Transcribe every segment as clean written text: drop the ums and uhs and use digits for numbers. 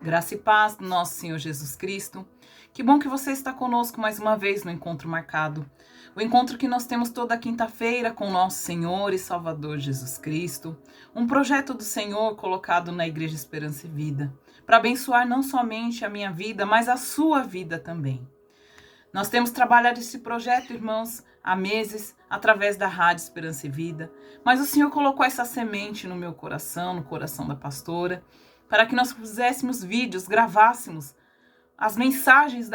Graça e paz do nosso Senhor Jesus Cristo. Que bom que você está conosco mais uma vez no Encontro Marcado. O encontro que nós temos toda quinta-feira com o nosso Senhor e Salvador Jesus Cristo. Um projeto do Senhor colocado na Igreja Esperança e Vida, para abençoar não somente a minha vida, mas a sua vida também. Nós temos trabalhado esse projeto, irmãos, há meses, através da Rádio Esperança e Vida, mas o Senhor colocou essa semente no meu coração, no coração da pastora, para que nós fizéssemos vídeos, gravássemos as mensagens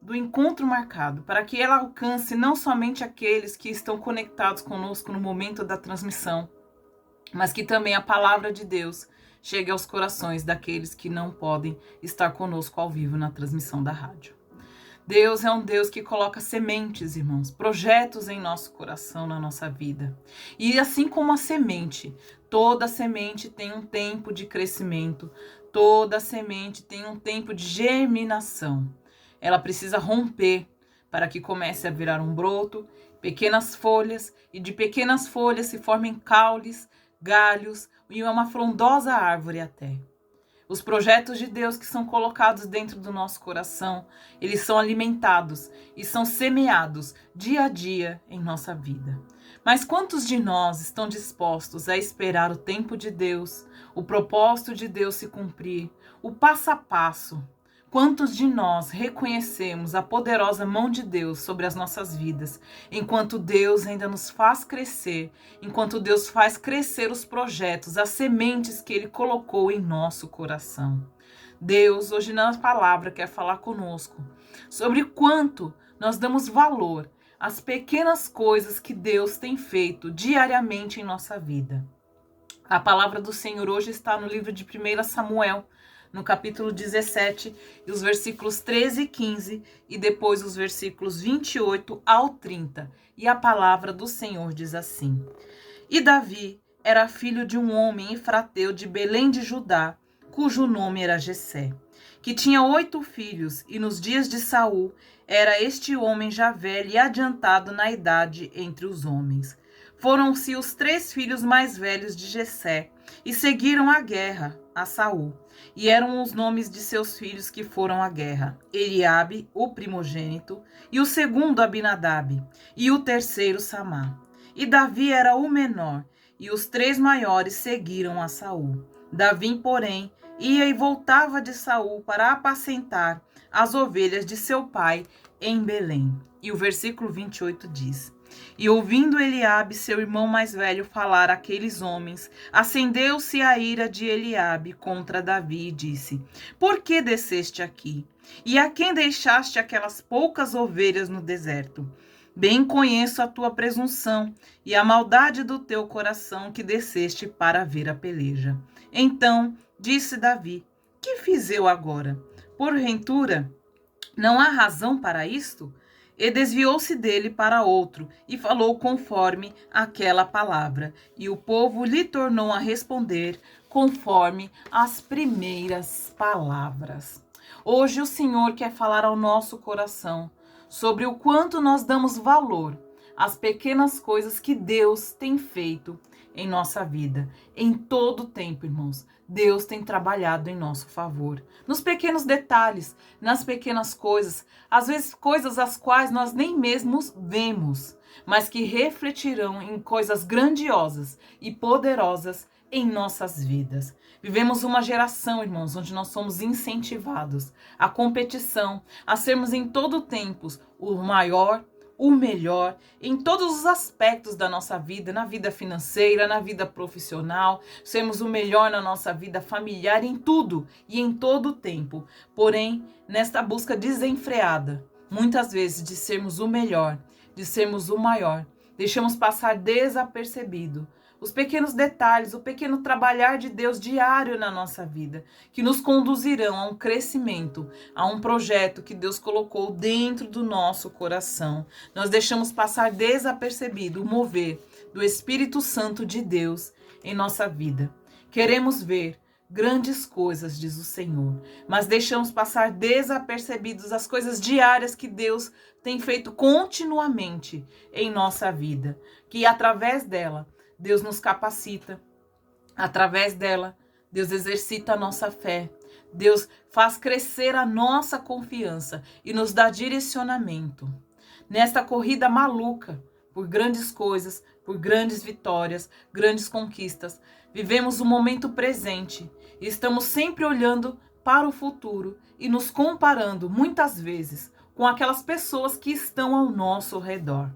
do encontro marcado, para que ela alcance não somente aqueles que estão conectados conosco no momento da transmissão, mas que também a palavra de Deus chegue aos corações daqueles que não podem estar conosco ao vivo na transmissão da rádio. Deus é um Deus que coloca sementes, irmãos, projetos em nosso coração, na nossa vida. E assim como a semente, toda semente tem um tempo de crescimento, toda semente tem um tempo de germinação. Ela precisa romper para que comece a virar um broto, pequenas folhas, e de pequenas folhas se formem caules, galhos e uma frondosa árvore até. Os projetos de Deus que são colocados dentro do nosso coração, eles são alimentados e são semeados dia a dia em nossa vida. Mas quantos de nós estão dispostos a esperar o tempo de Deus, o propósito de Deus se cumprir, o passo a passo? Quantos de nós reconhecemos a poderosa mão de Deus sobre as nossas vidas, enquanto Deus ainda nos faz crescer, enquanto Deus faz crescer os projetos, as sementes que Ele colocou em nosso coração? Deus, hoje na palavra, quer falar conosco sobre quanto nós damos valor às pequenas coisas que Deus tem feito diariamente em nossa vida. A palavra do Senhor hoje está no livro de 1 Samuel, no capítulo 17, e os versículos 13 e 15, e depois os versículos 28 ao 30. E a palavra do Senhor diz assim: E Davi era filho de um homem efrateu de Belém de Judá, cujo nome era Jessé, que tinha 8 filhos, e nos dias de Saul era este homem já velho e adiantado na idade entre os homens. Foram-se os 3 filhos mais velhos de Jessé, e seguiram a guerra a Saul. E eram os nomes de seus filhos que foram à guerra: Eliabe, o primogênito, e o segundo Abinadab, e o terceiro Samá. E Davi era o menor, e os 3 maiores seguiram a Saul. Davi, porém, ia e voltava de Saul para apacentar as ovelhas de seu pai em Belém. E o versículo 28 diz: E ouvindo Eliabe, seu irmão mais velho, falar àqueles homens, acendeu-se a ira de Eliabe contra Davi e disse: Por que desceste aqui? E a quem deixaste aquelas poucas ovelhas no deserto? Bem conheço a tua presunção e a maldade do teu coração que desceste para ver a peleja. Então disse Davi: Que fiz eu agora? Porventura, não há razão para isto? E desviou-se dele para outro, e falou conforme aquela palavra. E o povo lhe tornou a responder conforme as primeiras palavras. Hoje o Senhor quer falar ao nosso coração sobre o quanto nós damos valor às pequenas coisas que Deus tem feito em nossa vida. Em todo o tempo, irmãos, Deus tem trabalhado em nosso favor. Nos pequenos detalhes, nas pequenas coisas, às vezes coisas as quais nós nem mesmo vemos, mas que refletirão em coisas grandiosas e poderosas em nossas vidas. Vivemos uma geração, irmãos, onde nós somos incentivados à competição, a sermos em todo o tempo o maior, o melhor em todos os aspectos da nossa vida, na vida financeira, na vida profissional, sermos o melhor na nossa vida familiar, em tudo e em todo o tempo. Porém, nesta busca desenfreada, muitas vezes de sermos o melhor, de sermos o maior, deixamos passar desapercebido os pequenos detalhes, o pequeno trabalhar de Deus diário na nossa vida, que nos conduzirão a um crescimento, a um projeto que Deus colocou dentro do nosso coração. Nós deixamos passar desapercebido o mover do Espírito Santo de Deus em nossa vida. Queremos ver grandes coisas, diz o Senhor, mas deixamos passar desapercebidos as coisas diárias que Deus tem feito continuamente em nossa vida, que através dela Deus nos capacita, através dela Deus exercita a nossa fé. Deus faz crescer a nossa confiança e nos dá direcionamento. Nesta corrida maluca, por grandes coisas, por grandes vitórias, grandes conquistas, vivemos o momento presente e estamos sempre olhando para o futuro e nos comparando, muitas vezes, com aquelas pessoas que estão ao nosso redor.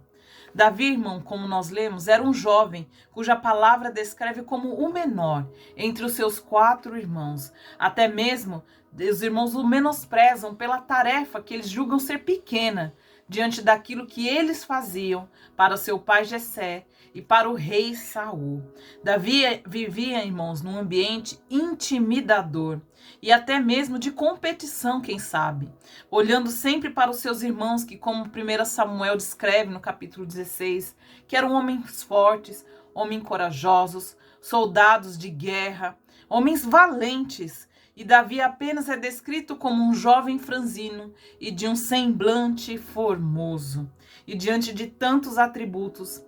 Davi, irmão, como nós lemos, era um jovem cuja palavra descreve como o menor entre os seus 4 irmãos. Até mesmo os irmãos o menosprezam pela tarefa que eles julgam ser pequena diante daquilo que eles faziam para seu pai Jessé e para o rei Saul. Davi vivia, irmãos, num ambiente intimidador e até mesmo de competição, quem sabe, olhando sempre para os seus irmãos que, como 1 Samuel descreve no capítulo 16, que eram homens fortes, homens corajosos, soldados de guerra, homens valentes. E Davi apenas é descrito como um jovem franzino e de um semblante formoso. E diante de tantos atributos,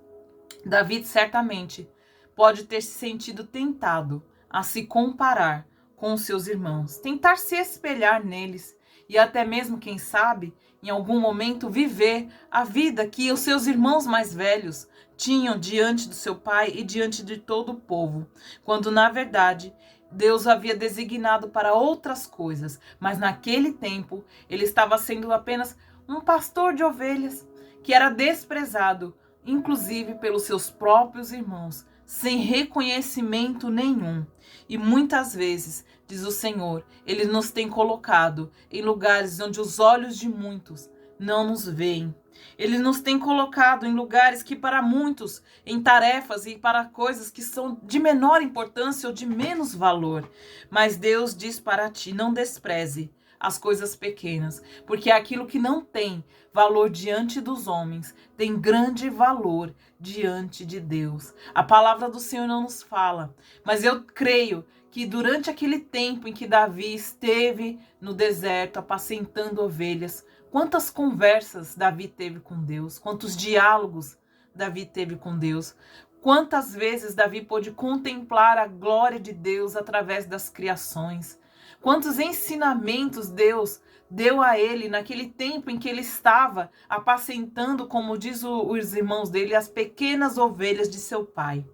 Davi certamente pode ter se sentido tentado a se comparar com os seus irmãos, tentar se espelhar neles e até mesmo, quem sabe, em algum momento viver a vida que os seus irmãos mais velhos tinham diante do seu pai e diante de todo o povo, quando na verdade Deus o havia designado para outras coisas, mas naquele tempo ele estava sendo apenas um pastor de ovelhas que era desprezado, inclusive pelos seus próprios irmãos, sem reconhecimento nenhum. E muitas vezes, diz o Senhor, Ele nos tem colocado em lugares onde os olhos de muitos não nos veem. Ele nos tem colocado em lugares que para muitos, em tarefas e para coisas que são de menor importância ou de menos valor. Mas Deus diz para ti, não despreze as coisas pequenas, porque aquilo que não tem valor diante dos homens tem grande valor diante de Deus. A palavra do Senhor não nos fala, mas eu creio que durante aquele tempo em que Davi esteve no deserto apacentando ovelhas, quantas conversas Davi teve com Deus, quantos diálogos Davi teve com Deus, quantas vezes Davi pôde contemplar a glória de Deus através das criações, quantos ensinamentos Deus deu a ele naquele tempo em que ele estava apacentando, como diz os irmãos dele, as pequenas ovelhas de seu pai.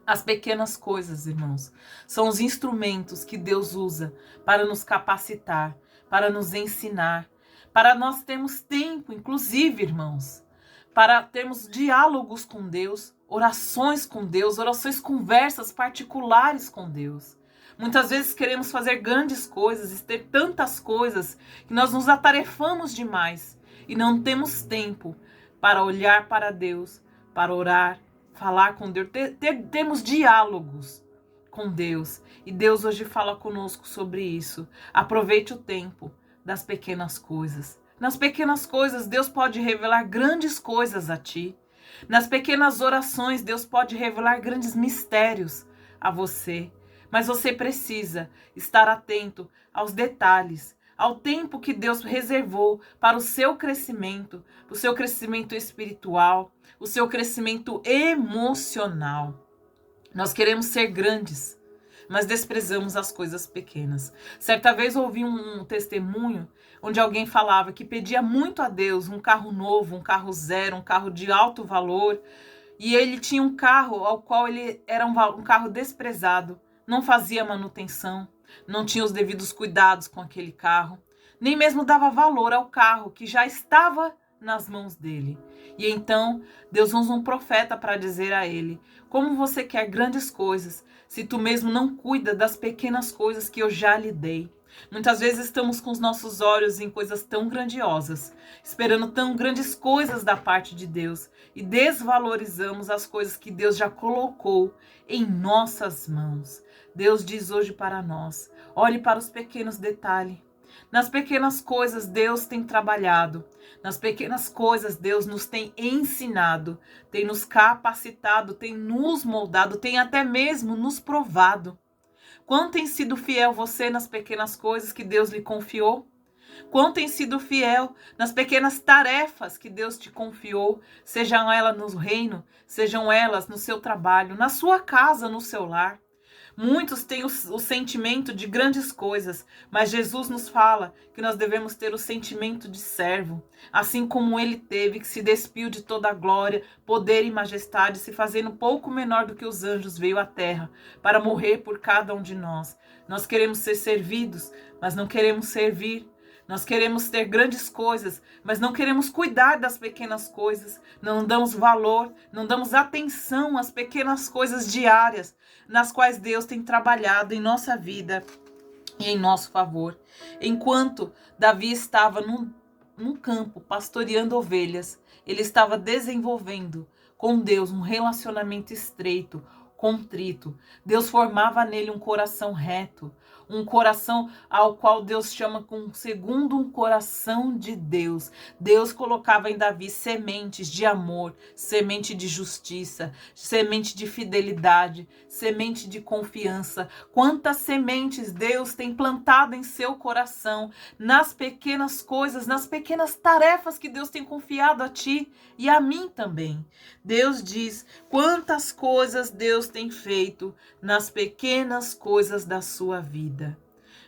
As pequenas coisas, irmãos, são os instrumentos que Deus usa para nos capacitar, para nos ensinar, para nós termos tempo, inclusive, irmãos, para termos diálogos com Deus, orações com Deus, orações, conversas particulares com Deus. Muitas vezes queremos fazer grandes coisas e ter tantas coisas que nós nos atarefamos demais e não temos tempo para olhar para Deus, para orar, falar com Deus, temos diálogos com Deus. E Deus hoje fala conosco sobre isso. Aproveite o tempo das pequenas coisas. Nas pequenas coisas, Deus pode revelar grandes coisas a ti. Nas pequenas orações, Deus pode revelar grandes mistérios a você. Mas você precisa estar atento aos detalhes, ao tempo que Deus reservou para o seu crescimento espiritual, o seu crescimento emocional. Nós queremos ser grandes, mas desprezamos as coisas pequenas. Certa vez ouvi um testemunho onde alguém falava que pedia muito a Deus um carro novo, um carro zero, um carro de alto valor, e ele tinha um carro ao qual ele era um carro desprezado, não fazia manutenção, não tinha os devidos cuidados com aquele carro, nem mesmo dava valor ao carro que já estava nas mãos dele. E então Deus usa um profeta para dizer a ele: como você quer grandes coisas se tu mesmo não cuida das pequenas coisas que eu já lhe dei? Muitas vezes estamos com os nossos olhos em coisas tão grandiosas, esperando tão grandes coisas da parte de Deus, e desvalorizamos as coisas que Deus já colocou em nossas mãos. Deus diz hoje para nós: olhe para os pequenos detalhes. Nas pequenas coisas Deus tem trabalhado. Nas pequenas coisas Deus nos tem ensinado, tem nos capacitado, tem nos moldado, tem até mesmo nos provado. Quanto tem sido fiel você nas pequenas coisas que Deus lhe confiou? Quanto tem sido fiel nas pequenas tarefas que Deus te confiou, sejam elas no reino, sejam elas no seu trabalho, na sua casa, no seu lar? Muitos têm o sentimento de grandes coisas, mas Jesus nos fala que nós devemos ter o sentimento de servo, assim como ele teve, que se despiu de toda a glória, poder e majestade, se fazendo pouco menor do que os anjos, veio à terra para morrer por cada um de nós. Nós queremos ser servidos, mas não queremos servir. Nós queremos ter grandes coisas, mas não queremos cuidar das pequenas coisas. Não damos valor, não damos atenção às pequenas coisas diárias nas quais Deus tem trabalhado em nossa vida e em nosso favor. Enquanto Davi estava num campo pastoreando ovelhas, ele estava desenvolvendo com Deus um relacionamento estreito, contrito. Deus formava nele um coração reto, um coração ao qual Deus chama segundo um coração de Deus. Deus colocava em Davi sementes de amor, semente de justiça, semente de fidelidade, semente de confiança. Quantas sementes Deus tem plantado em seu coração, nas pequenas coisas, nas pequenas tarefas que Deus tem confiado a ti e a mim também. Deus diz quantas coisas Deus tem feito nas pequenas coisas da sua vida.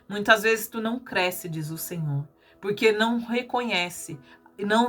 Muitas vezes tu não cresce, diz o Senhor, porque não reconhece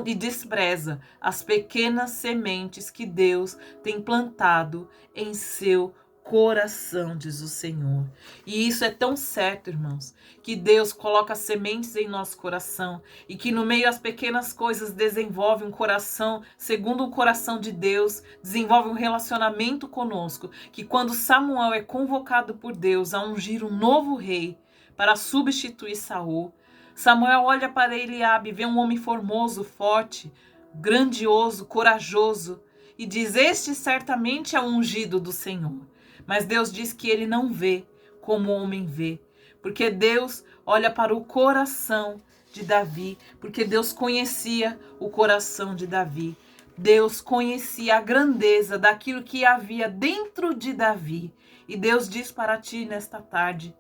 e despreza as pequenas sementes que Deus tem plantado em seu coração, diz o Senhor. E isso é tão certo, irmãos, que Deus coloca sementes em nosso coração e que no meio das pequenas coisas desenvolve um coração segundo o coração de Deus, desenvolve um relacionamento conosco, que quando Samuel é convocado por Deus a ungir um novo rei para substituir Saul, Samuel olha para Eliabe, vê um homem formoso, forte, grandioso, corajoso, e diz: este certamente é o ungido do Senhor. Mas Deus diz que ele não vê como o homem vê, porque Deus olha para o coração de Davi, porque Deus conhecia o coração de Davi. Deus conhecia a grandeza daquilo que havia dentro de Davi. E Deus diz para ti nesta tarde: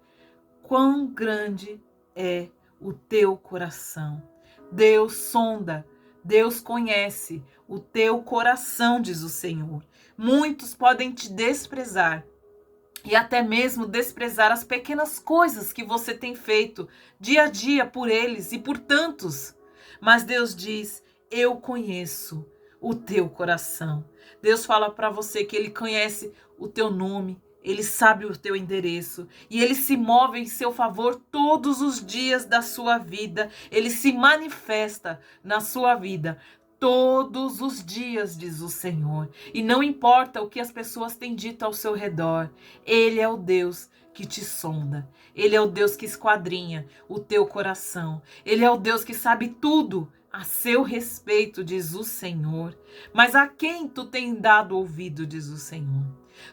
quão grande é o teu coração. Deus sonda, Deus conhece o teu coração, diz o Senhor. Muitos podem te desprezar e até mesmo desprezar as pequenas coisas que você tem feito dia a dia por eles e por tantos. Mas Deus diz: eu conheço o teu coração. Deus fala para você que ele conhece o teu nome, ele sabe o teu endereço e ele se move em seu favor todos os dias da sua vida. Ele se manifesta na sua vida todos os dias, diz o Senhor. E não importa o que as pessoas têm dito ao seu redor, ele é o Deus que te sonda. Ele é o Deus que esquadrinha o teu coração. Ele é o Deus que sabe tudo a seu respeito, diz o Senhor. Mas a quem tu tem dado ouvido, diz o Senhor?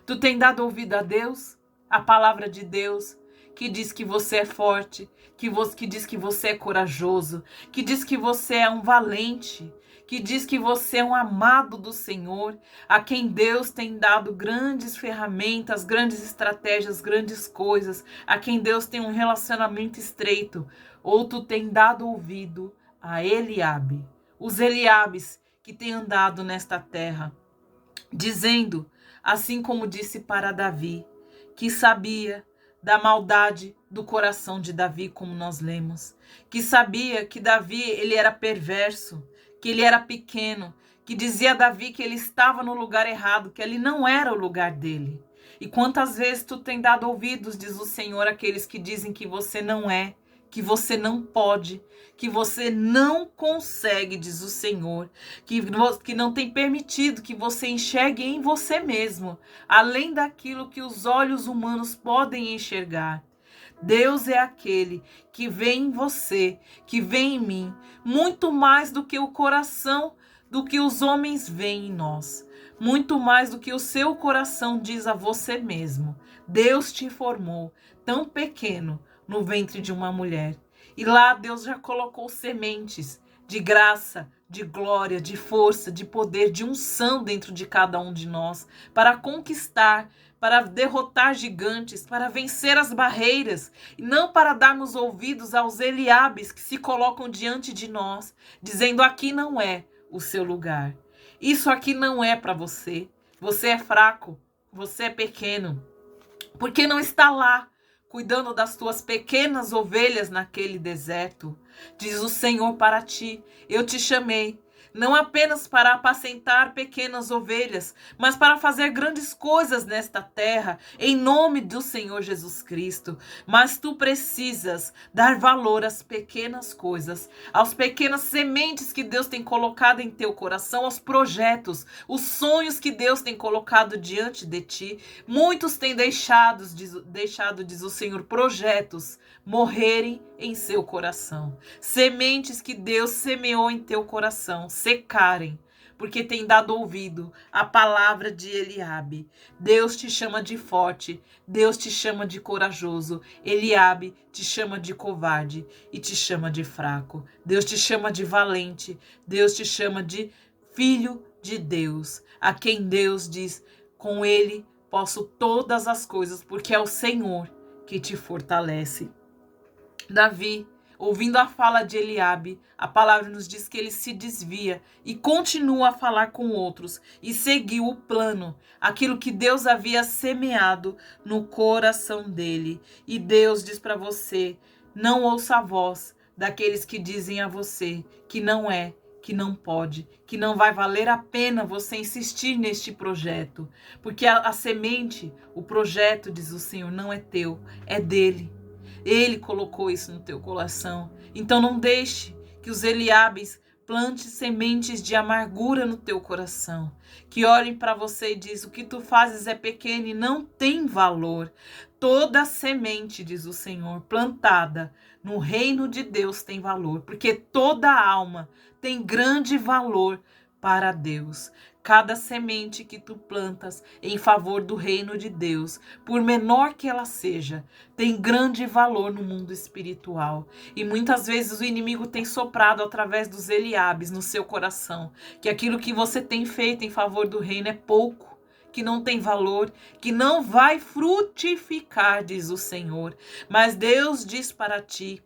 Tu tem dado ouvido a Deus, a palavra de Deus, que diz que você é forte, que diz que você é corajoso, que diz que você é um valente, que diz que você é um amado do Senhor, a quem Deus tem dado grandes ferramentas, grandes estratégias, grandes coisas, a quem Deus tem um relacionamento estreito. Ou tu tem dado ouvido a Eliabe, os Eliabes que têm andado nesta terra, dizendo, assim como disse para Davi, que sabia da maldade do coração de Davi, como nós lemos, que sabia que Davi ele era perverso, que ele era pequeno, que dizia a Davi que ele estava no lugar errado, que ele não era o lugar dele. E quantas vezes tu tem dado ouvidos, diz o Senhor, àqueles que dizem que você não é, que você não pode, que você não consegue, diz o Senhor, que não tem permitido que você enxergue em você mesmo, além daquilo que os olhos humanos podem enxergar. Deus é aquele que vê em você, que vê em mim, muito mais do que o coração, do que os homens veem em nós, muito mais do que o seu coração diz a você mesmo. Deus te formou tão pequeno no ventre de uma mulher. E lá Deus já colocou sementes de graça, de glória, de força, de poder, de unção dentro de cada um de nós, para conquistar, para derrotar gigantes, para vencer as barreiras, e não para darmos ouvidos aos Eliabes que se colocam diante de nós, dizendo: aqui não é o seu lugar. Isso aqui não é para você. Você é fraco, você é pequeno. Porque não está lá, cuidando das tuas pequenas ovelhas naquele deserto. Diz o Senhor para ti: eu te chamei, não apenas para apacentar pequenas ovelhas, mas para fazer grandes coisas nesta terra, em nome do Senhor Jesus Cristo. Mas tu precisas dar valor às pequenas coisas, às pequenas sementes que Deus tem colocado em teu coração, aos projetos, os sonhos que Deus tem colocado diante de ti. Muitos têm deixado, diz o Senhor, projetos morrerem em seu coração. Sementes que Deus semeou em teu coração secarem, porque tem dado ouvido à palavra de Eliabe. Deus te chama de forte, Deus te chama de corajoso. Eliabe te chama de covarde e te chama de fraco. Deus te chama de valente, Deus te chama de filho de Deus, a quem Deus diz: com ele posso todas as coisas, porque é o Senhor que te fortalece. Davi, ouvindo a fala de Eliabe, a palavra nos diz que ele se desvia e continua a falar com outros e seguiu o plano, aquilo que Deus havia semeado no coração dele. E Deus diz para você: não ouça a voz daqueles que dizem a você que não é, que não pode, que não vai valer a pena você insistir neste projeto, porque a semente, o projeto, diz o Senhor, não é teu, é dele. Ele colocou isso no teu coração. Então não deixe que os Eliabes plante sementes de amargura no teu coração, que olhem para você e diz: o que tu fazes é pequeno e não tem valor. Toda semente, diz o Senhor, plantada no reino de Deus tem valor, porque toda alma tem grande valor para Deus. Cada semente que tu plantas em favor do reino de Deus, por menor que ela seja, tem grande valor no mundo espiritual. E muitas vezes o inimigo tem soprado através dos Eliabes no seu coração que aquilo que você tem feito em favor do reino é pouco, que não tem valor, que não vai frutificar, diz o Senhor. Mas Deus diz para ti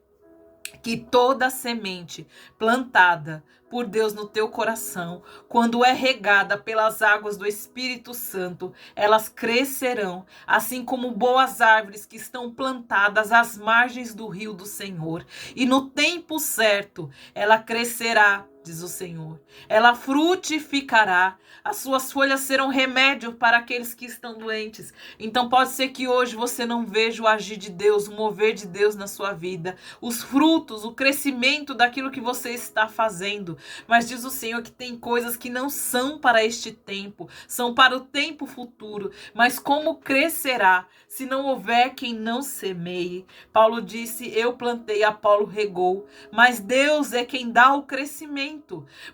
que toda semente plantada por Deus no teu coração, quando é regada pelas águas do Espírito Santo, elas crescerão, assim como boas árvores que estão plantadas às margens do rio do Senhor. E no tempo certo, ela crescerá, diz o Senhor. Ela frutificará, as suas folhas serão remédio para aqueles que estão doentes. Então pode ser que hoje você não veja o agir de Deus, o mover de Deus na sua vida, os frutos, o crescimento daquilo que você está fazendo. Mas diz o Senhor que tem coisas que não são para este tempo, são para o tempo futuro. Mas como crescerá se não houver quem não semeie? Paulo disse: eu plantei, Apolo regou, mas Deus é quem dá o crescimento.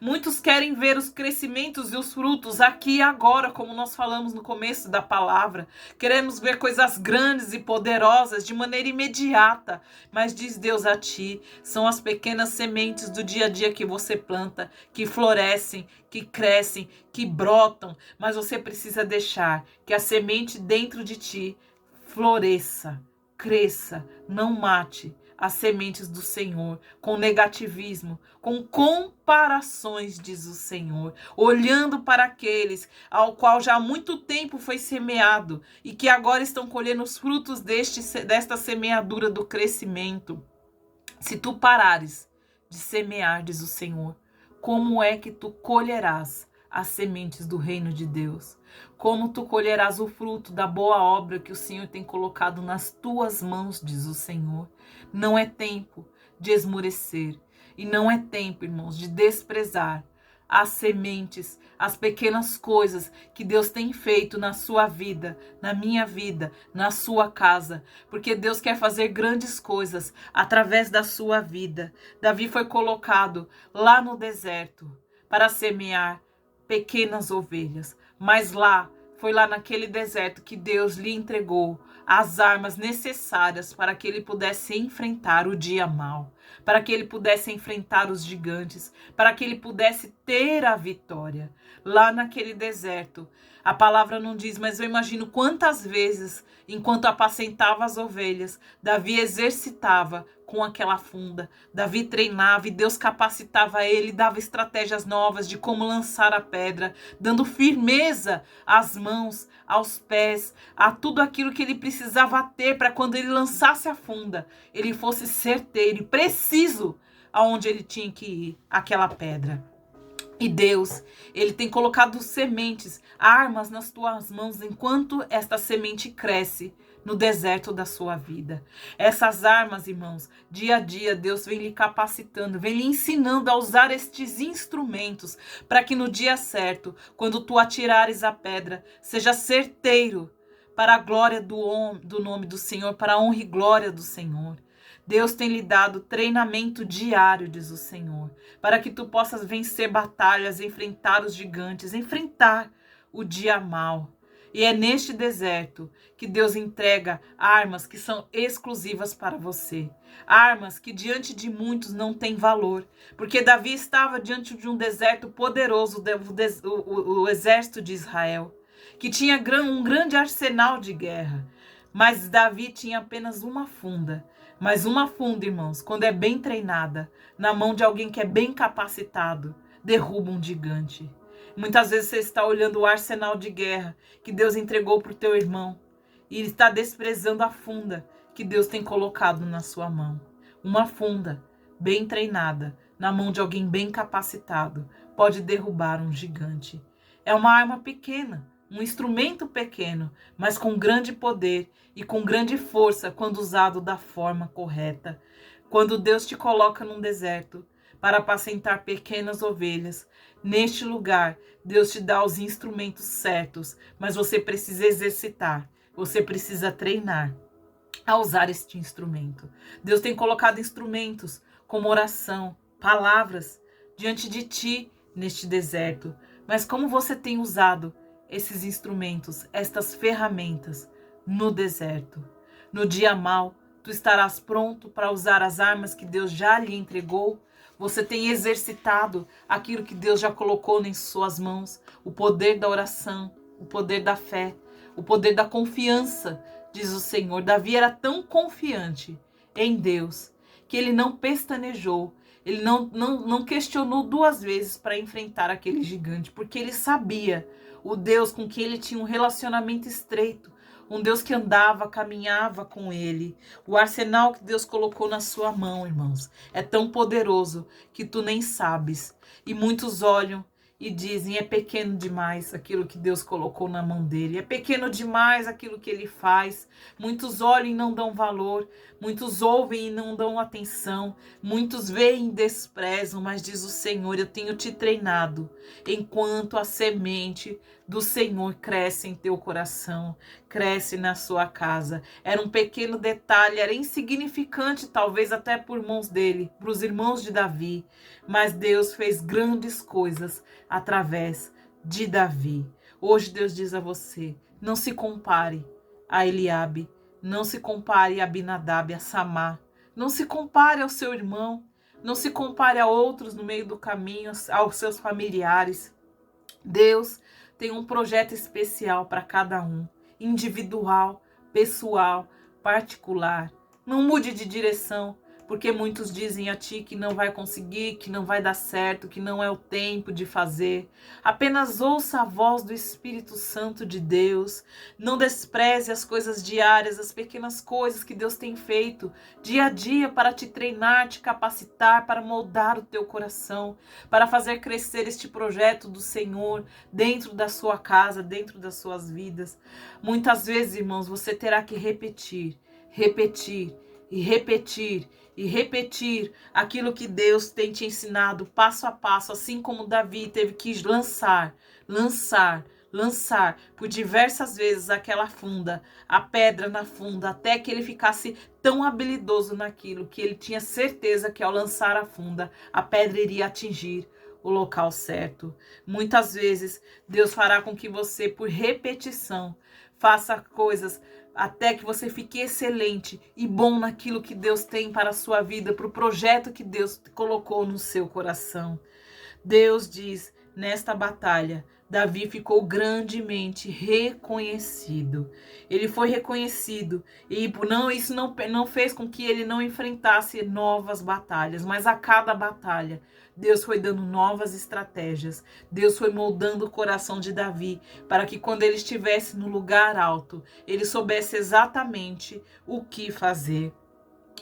Muitos querem ver os crescimentos e os frutos aqui e agora, como nós falamos no começo da palavra. Queremos ver coisas grandes e poderosas de maneira imediata. Mas diz Deus a ti: são as pequenas sementes do dia a dia que você planta, que florescem, que crescem, que brotam. Mas você precisa deixar que a semente dentro de ti floresça, cresça, não mate as sementes do Senhor com negativismo, com comparações, diz o Senhor, olhando para aqueles ao qual já há muito tempo foi semeado e que agora estão colhendo os frutos desta semeadura do crescimento. Se tu parares de semear, diz o Senhor, como é que tu colherás as sementes do reino de Deus? Como tu colherás o fruto da boa obra que o Senhor tem colocado nas tuas mãos, diz o Senhor. Não é tempo de esmorecer e não é tempo, irmãos, de desprezar as sementes, as pequenas coisas que Deus tem feito na sua vida, na minha vida, na sua casa, porque Deus quer fazer grandes coisas através da sua vida. Davi foi colocado lá no deserto para semear pequenas ovelhas, mas foi lá naquele deserto que Deus lhe entregou as armas necessárias para que ele pudesse enfrentar o dia mau, para que ele pudesse enfrentar os gigantes, para que ele pudesse ter a vitória. Lá naquele deserto, a palavra não diz, mas eu imagino quantas vezes, enquanto apacentava as ovelhas, Davi exercitava com aquela funda. Davi treinava e Deus capacitava ele, dava estratégias novas de como lançar a pedra, dando firmeza às mãos, aos pés, a tudo aquilo que ele precisava ter para quando ele lançasse a funda, ele fosse certeiro e preciso aonde ele tinha que ir, aquela pedra. E Deus, ele tem colocado sementes, armas nas tuas mãos enquanto esta semente cresce no deserto da sua vida. Essas armas, irmãos, dia a dia Deus vem lhe capacitando, vem lhe ensinando a usar estes instrumentos para que no dia certo, quando tu atirares a pedra, seja certeiro para a glória do nome do Senhor, para a honra e glória do Senhor. Deus tem lhe dado treinamento diário, diz o Senhor, para que tu possas vencer batalhas, enfrentar os gigantes, enfrentar o dia mau. E é neste deserto que Deus entrega armas que são exclusivas para você. Armas que diante de muitos não têm valor. Porque Davi estava diante de um deserto poderoso, o exército de Israel, que tinha um grande arsenal de guerra. Mas Davi tinha apenas uma funda. Mas uma funda, irmãos, quando é bem treinada, na mão de alguém que é bem capacitado, derruba um gigante. Muitas vezes você está olhando o arsenal de guerra que Deus entregou para o teu irmão e está desprezando a funda que Deus tem colocado na sua mão. Uma funda bem treinada, na mão de alguém bem capacitado, pode derrubar um gigante. É uma arma pequena, um instrumento pequeno, mas com grande poder e com grande força quando usado da forma correta. Quando Deus te coloca num deserto para apacentar pequenas ovelhas, neste lugar Deus te dá os instrumentos certos, mas você precisa exercitar, você precisa treinar a usar este instrumento. Deus tem colocado instrumentos como oração, palavras diante de ti neste deserto, mas como você tem usado esses instrumentos, estas ferramentas no deserto? No dia mau, tu estarás pronto para usar as armas que Deus já lhe entregou? Você tem exercitado aquilo que Deus já colocou em suas mãos? O poder da oração, o poder da fé, o poder da confiança, diz o Senhor. Davi era tão confiante em Deus que ele não pestanejou, ele não questionou duas vezes para enfrentar aquele gigante, porque ele sabia o Deus com quem ele tinha um relacionamento estreito, um Deus que andava, caminhava com ele. O arsenal que Deus colocou na sua mão, irmãos, é tão poderoso que tu nem sabes. E muitos olham e dizem, é pequeno demais aquilo que Deus colocou na mão dele. É pequeno demais aquilo que ele faz. Muitos olham e não dão valor. Muitos ouvem e não dão atenção. Muitos veem e desprezam, mas diz o Senhor, eu tenho te treinado enquanto a semente do Senhor cresce em teu coração, cresce na sua casa. Era um pequeno detalhe, era insignificante, talvez até por mãos dele, para os irmãos de Davi, mas Deus fez grandes coisas através de Davi. Hoje Deus diz a você, não se compare a Eliabe, não se compare a Abinadab, a Samar, não se compare ao seu irmão, não se compare a outros no meio do caminho, aos seus familiares. Deus tem um projeto especial para cada um, individual, pessoal, particular. Não mude de direção, porque muitos dizem a ti que não vai conseguir, que não vai dar certo, que não é o tempo de fazer. Apenas ouça a voz do Espírito Santo de Deus. Não despreze as coisas diárias, as pequenas coisas que Deus tem feito dia a dia para te treinar, te capacitar, para moldar o teu coração, para fazer crescer este projeto do Senhor dentro da sua casa, dentro das suas vidas. Muitas vezes, irmãos, você terá que repetir e repetir e repetir aquilo que Deus tem te ensinado passo a passo, assim como Davi teve que lançar por diversas vezes aquela funda, a pedra na funda, até que ele ficasse tão habilidoso naquilo que ele tinha certeza que ao lançar a funda, a pedra iria atingir o local certo. Muitas vezes Deus fará com que você, por repetição, faça coisas até que você fique excelente e bom naquilo que Deus tem para a sua vida, para o projeto que Deus colocou no seu coração. Deus diz, nesta batalha, Davi ficou grandemente reconhecido. Ele foi reconhecido e isso não fez com que ele não enfrentasse novas batalhas, mas a cada batalha Deus foi dando novas estratégias. Deus foi moldando o coração de Davi para que quando ele estivesse no lugar alto, ele soubesse exatamente o que fazer.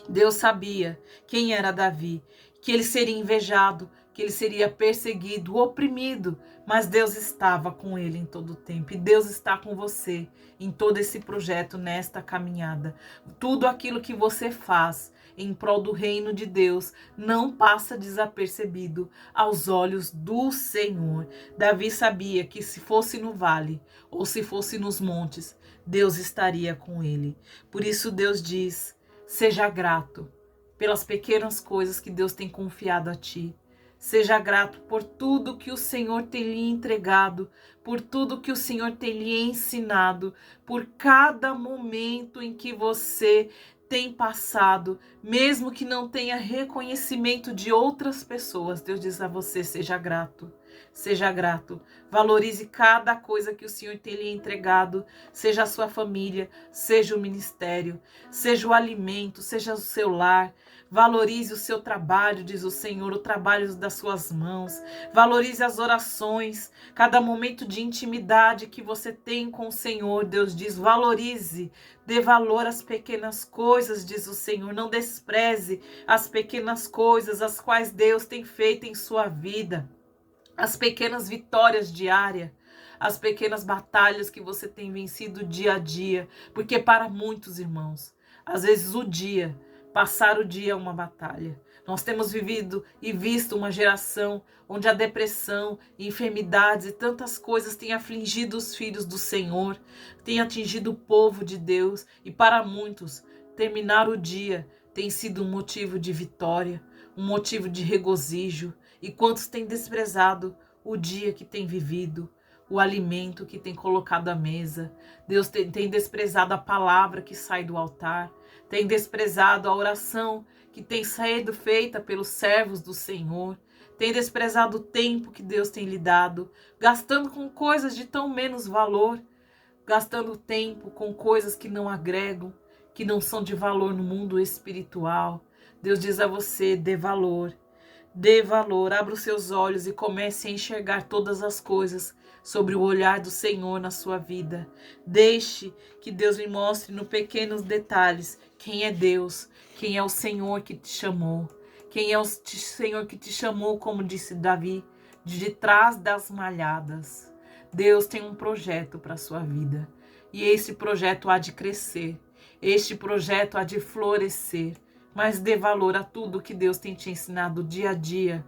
Deus sabia quem era Davi, que ele seria invejado, que ele seria perseguido, oprimido, mas Deus estava com ele em todo o tempo. E Deus está com você em todo esse projeto, nesta caminhada. Tudo aquilo que você faz em prol do reino de Deus não passa desapercebido aos olhos do Senhor. Davi sabia que se fosse no vale ou se fosse nos montes, Deus estaria com ele. Por isso Deus diz: seja grato pelas pequenas coisas que Deus tem confiado a ti. Seja grato por tudo que o Senhor tem lhe entregado, por tudo que o Senhor tem lhe ensinado, por cada momento em que você tem passado, mesmo que não tenha reconhecimento de outras pessoas. Deus diz a você: seja grato. Seja grato, valorize cada coisa que o Senhor tem lhe entregado, seja a sua família, seja o ministério, seja o alimento, seja o seu lar. Valorize o seu trabalho, diz o Senhor, o trabalho das suas mãos. Valorize as orações, cada momento de intimidade que você tem com o Senhor. Deus diz: valorize, dê valor às pequenas coisas, diz o Senhor. Não despreze as pequenas coisas as quais Deus tem feito em sua vida. As pequenas vitórias diárias, as pequenas batalhas que você tem vencido dia a dia. Porque para muitos irmãos, às vezes passar o dia é uma batalha. Nós temos vivido e visto uma geração onde a depressão, enfermidades e tantas coisas têm afligido os filhos do Senhor, têm atingido o povo de Deus. E para muitos, terminar o dia tem sido um motivo de vitória, um motivo de regozijo. E quantos têm desprezado o dia que tem vivido, o alimento que tem colocado à mesa. Deus tem desprezado a palavra que sai do altar, tem desprezado a oração que tem sido feita pelos servos do Senhor, tem desprezado o tempo que Deus tem lhe dado, gastando com coisas de tão menos valor, gastando tempo com coisas que não agregam, que não são de valor no mundo espiritual. Deus diz a você: dê valor. Dê valor, abra os seus olhos e comece a enxergar todas as coisas sobre o olhar do Senhor na sua vida. Deixe que Deus lhe mostre nos pequenos detalhes quem é Deus, quem é o Senhor que te chamou, quem é o Senhor que te chamou, como disse Davi, de trás das malhadas. Deus tem um projeto para a sua vida e esse projeto há de crescer, este projeto há de florescer. Mas dê valor a tudo que Deus tem te ensinado dia a dia,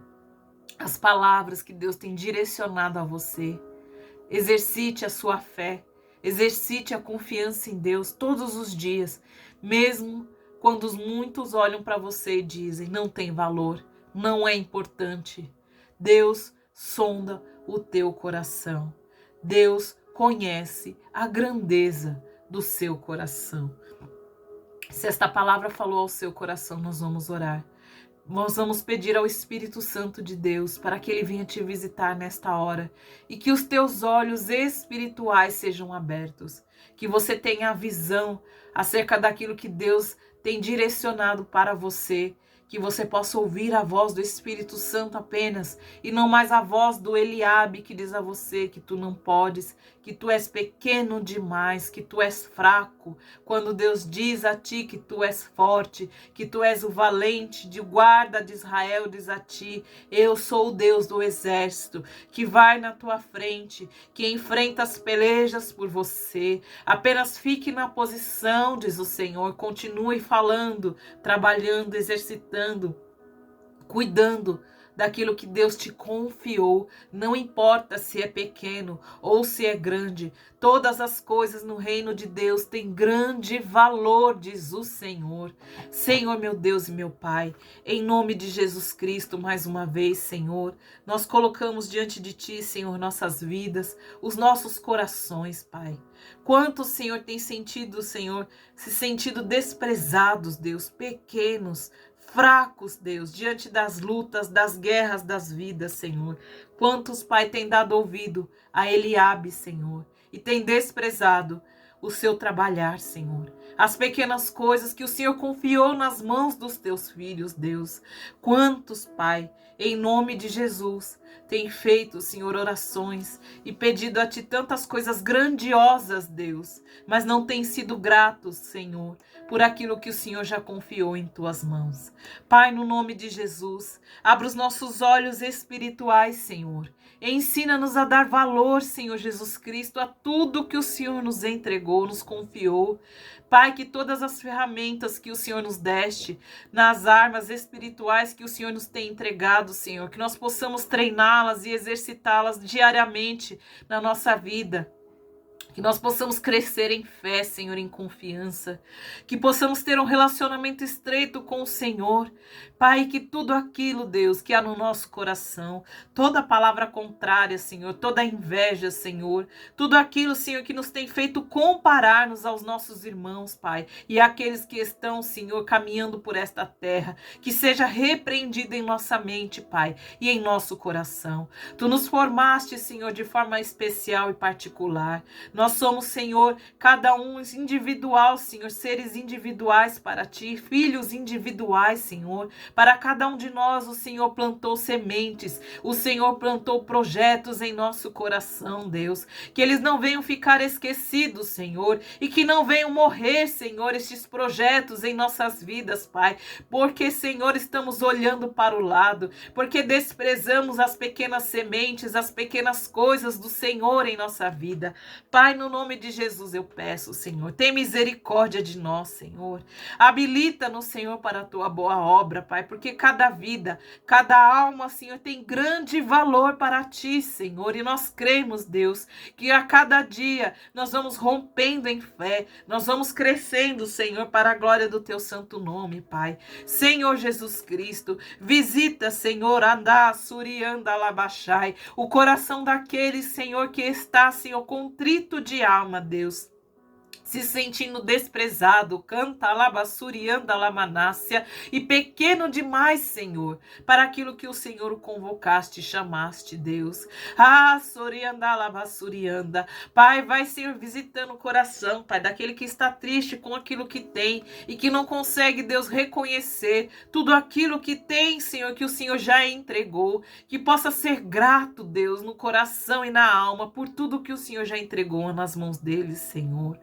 as palavras que Deus tem direcionado a você. Exercite a sua fé, exercite a confiança em Deus todos os dias, mesmo quando muitos olham para você e dizem: não tem valor, não é importante. Deus sonda o teu coração. Deus conhece a grandeza do seu coração. Se esta palavra falou ao seu coração, nós vamos orar. Nós vamos pedir ao Espírito Santo de Deus para que ele venha te visitar nesta hora e que os teus olhos espirituais sejam abertos, que você tenha a visão acerca daquilo que Deus tem direcionado para você, que você possa ouvir a voz do Espírito Santo apenas e não mais a voz do Eliabe que diz a você que tu não podes, que tu és pequeno demais, que tu és fraco, quando Deus diz a ti que tu és forte, que tu és o valente, de guarda de Israel diz a ti: eu sou o Deus do exército, que vai na tua frente, que enfrenta as pelejas por você. Apenas fique na posição, diz o Senhor, continue falando, trabalhando, exercitando, cuidando daquilo que Deus te confiou. Não importa se é pequeno ou se é grande, todas as coisas no reino de Deus têm grande valor, diz o Senhor. Senhor, meu Deus e meu Pai, em nome de Jesus Cristo, mais uma vez, Senhor, nós colocamos diante de Ti, Senhor, nossas vidas, os nossos corações, Pai. Quantos, Senhor, tem sentido, Senhor, se sentido desprezados, Deus, pequenos, fracos, Deus, diante das lutas, das guerras das vidas, Senhor. Quantos, Pai, têm dado ouvido a Eliabe, Senhor, e têm desprezado o seu trabalhar, Senhor. As pequenas coisas que o Senhor confiou nas mãos dos teus filhos, Deus. Quantos, Pai, em nome de Jesus, têm feito, Senhor, orações e pedido a Ti tantas coisas grandiosas, Deus, mas não têm sido gratos, Senhor, por aquilo que o Senhor já confiou em Tuas mãos. Pai, no nome de Jesus, abra os nossos olhos espirituais, Senhor. Ensina-nos a dar valor, Senhor Jesus Cristo, a tudo que o Senhor nos entregou, nos confiou. Pai, que todas as ferramentas que o Senhor nos deste, nas armas espirituais que o Senhor nos tem entregado, Senhor, que nós possamos treiná-las e exercitá-las diariamente na nossa vida. Que nós possamos crescer em fé, Senhor, em confiança. Que possamos ter um relacionamento estreito com o Senhor. Pai, que tudo aquilo, Deus, que há no nosso coração, toda palavra contrária, Senhor, toda inveja, Senhor, tudo aquilo, Senhor, que nos tem feito comparar-nos aos nossos irmãos, Pai, e àqueles que estão, Senhor, caminhando por esta terra, que seja repreendido em nossa mente, Pai, e em nosso coração. Tu nos formaste, Senhor, de forma especial e particular. Nós somos, Senhor, cada um individual, Senhor, seres individuais para Ti, filhos individuais, Senhor. Para cada um de nós, o Senhor plantou sementes, o Senhor plantou projetos em nosso coração, Deus. Que eles não venham ficar esquecidos, Senhor, e que não venham morrer, Senhor, estes projetos em nossas vidas, Pai. Porque, Senhor, estamos olhando para o lado, porque desprezamos as pequenas sementes, as pequenas coisas do Senhor em nossa vida. Pai, no nome de Jesus eu peço, Senhor, tem misericórdia de nós, Senhor. Habilita-nos, Senhor, para a Tua boa obra, Pai, porque cada vida, cada alma, Senhor, tem grande valor para Ti, Senhor, e nós cremos, Deus, que a cada dia nós vamos rompendo em fé, nós vamos crescendo, Senhor, para a glória do Teu santo nome, Pai. Senhor Jesus Cristo, visita, Senhor, andá, surianda, labachai, o coração daquele, Senhor, que está, Senhor, contrito de alma, Deus, se sentindo desprezado, canta alabassurianda lamanácia, e pequeno demais, Senhor, para aquilo que o Senhor o convocaste e chamaste, Deus. Ah, sorianda alabassurianda. Pai, vai, Senhor, visitando o coração, Pai, daquele que está triste com aquilo que tem e que não consegue, Deus, reconhecer tudo aquilo que tem, Senhor, que o Senhor já entregou, que possa ser grato, Deus, no coração e na alma por tudo que o Senhor já entregou nas mãos deles, Senhor.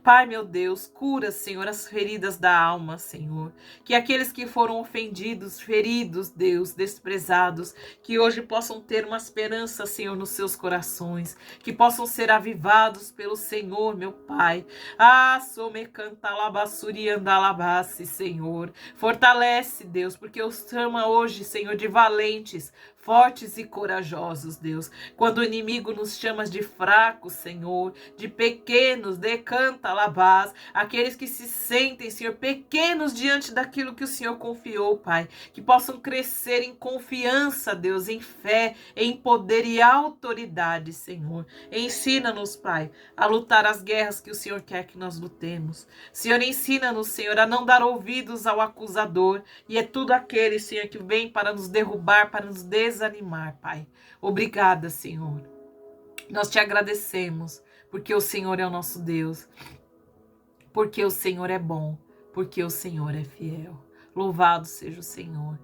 Pai, meu Deus, cura, Senhor, as feridas da alma, Senhor. Que aqueles que foram ofendidos, feridos, Deus, desprezados, que hoje possam ter uma esperança, Senhor, nos seus corações. Que possam ser avivados pelo Senhor, meu Pai. Ah, some canta labassuri andalabasse, Senhor. Fortalece, Deus, porque os chama hoje, Senhor, de valentes, fortes e corajosos, Deus. Quando o inimigo nos chama de fracos, Senhor, de pequenos, decanta labás, aqueles que se sentem, Senhor, pequenos diante daquilo que o Senhor confiou, Pai, que possam crescer em confiança, Deus, em fé, em poder e autoridade, Senhor. Ensina-nos, Pai, a lutar as guerras que o Senhor quer que nós lutemos. Senhor, ensina-nos, Senhor, a não dar ouvidos ao acusador, e é tudo aquele, Senhor, que vem para nos derrubar, para nos desanimar, Pai. Obrigada, Senhor. Nós te agradecemos, porque o Senhor é o nosso Deus, porque o Senhor é bom, porque o Senhor é fiel. Louvado seja o Senhor.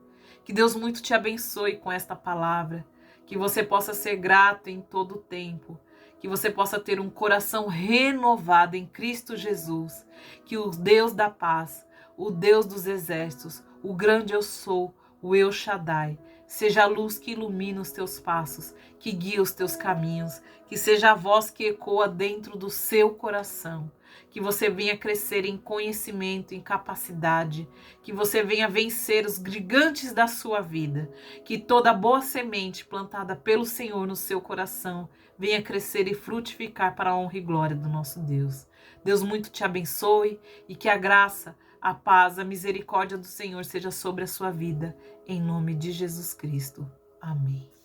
Que Deus muito te abençoe com esta palavra, que você possa ser grato em todo o tempo, que você possa ter um coração renovado em Cristo Jesus, que o Deus da paz, o Deus dos exércitos, o grande eu sou, o El Shaddai, seja a luz que ilumina os teus passos, que guia os teus caminhos, que seja a voz que ecoa dentro do seu coração, que você venha crescer em conhecimento, em capacidade, que você venha vencer os gigantes da sua vida, que toda boa semente plantada pelo Senhor no seu coração venha crescer e frutificar para a honra e glória do nosso Deus. Deus muito te abençoe e que a graça, a paz, a misericórdia do Senhor seja sobre a sua vida, em nome de Jesus Cristo. Amém.